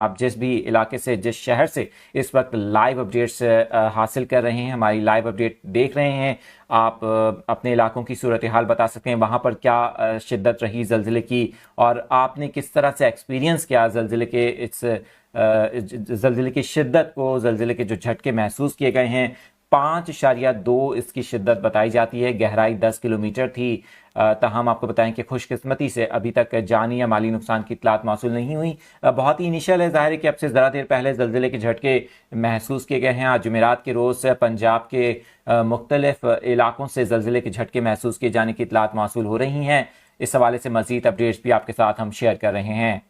आप जिस भी इलाके से, जिस शहर से इस वक्त लाइव अपडेट्स हासिल कर रहे हैं, हमारी लाइव अपडेट देख रहे हैं, आप अपने इलाकों की सूरत हाल बता सकते हैं, वहाँ पर क्या शिद्दत रही ज़लज़ले की और आपने किस तरह से एक्सपीरियंस किया ज़लज़ले के इस ज़लज़ले की शिद्दत को, ज़लज़ले के जो झटके महसूस किए गए हैं। 5.2 इसकी शिद्दत बताई जाती है, गहराई 10 किलोमीटर थी। ताहम आपको बताएं कि खुशकिस्मती से अभी तक जानी या माली नुकसान की इतलात मौसूल नहीं हुई। बहुत ही इनिशियल है, ज़ाहिर है कि अब से ज़रा देर पहले ज़लज़ले के झटके महसूस किए गए हैं। आज जुमेरात के रोज़ पंजाब के मुख्तलिफ इलाकों से ज़लज़ले के झटके महसूस किए जाने की इतलात मौसूल हो रही हैं। इस हवाले से मज़ीद अपडेट्स भी आपके साथ हम शेयर कर रहे हैं।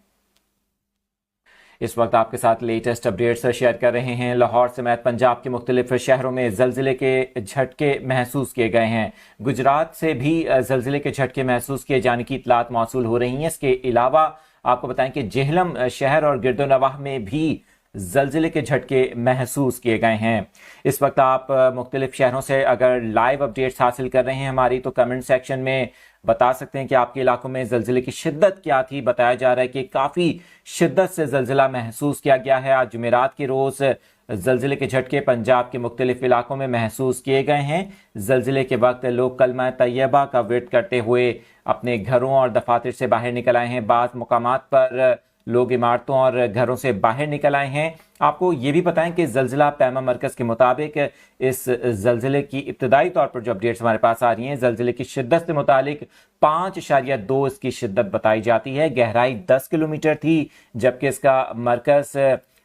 इस वक्त आपके साथ लेटेस्ट अपडेट्स शेयर कर रहे हैं। लाहौर समेत पंजाब के मुख्तलिफ शहरों में ज़लज़ले के झटके महसूस किए गए हैं। गुजरात से भी ज़लज़ले के झटके महसूस किए जाने की इतलात मौसूल हो रही हैं। इसके अलावा आपको बताएं कि जेहलम शहर और गिरदोनवाह में भी ज़लज़ले के झटके महसूस किए गए हैं। इस वक्त आप मुख्तलिफ शहरों से अगर लाइव अपडेट्स हासिल कर रहे हैं हमारी, तो कमेंट सेक्शन में बता सकते हैं कि आपके इलाकों में ज़लज़ले की शिद्दत क्या थी। बताया जा रहा है कि काफ़ी शिद्दत से ज़लज़ला महसूस किया गया है। आज जुमेरात के रोज़ ज़लज़ले के झटके पंजाब के मुख्तलिफ इलाकों में महसूस किए गए हैं। ज़लज़ले के वक्त लोग कलमा तैयबा का विर्द करते हुए अपने घरों और दफातर से बाहर निकल आए हैं। बाज़ मुकामात पर लोग इमारतों और घरों से बाहर निकल आए हैं। आपको ये भी बताएं कि ज़लज़ला पैमा मरकज़ के मुताबिक इस ज़लज़ले की इब्तदाई तौर पर जो अपडेट्स हमारे पास आ रही हैं, ज़लज़ले की शिद्दत से मुतालिक 5.2 इसकी शिद्दत बताई जाती है। गहराई 10 किलोमीटर थी, जबकि इसका मरकज़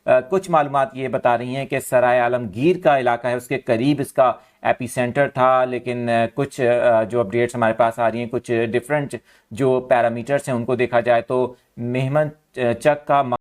कुछ मालूमात ये बता रही हैं कि सराय आलमगीर का इलाका है, उसके करीब इसका एपी सेंटर था। लेकिन कुछ जो अपडेट्स हमारे पास आ रही हैं, कुछ डिफरेंट जो पैरामीटर्स हैं उनको देखा जाए तो मेहमन चक का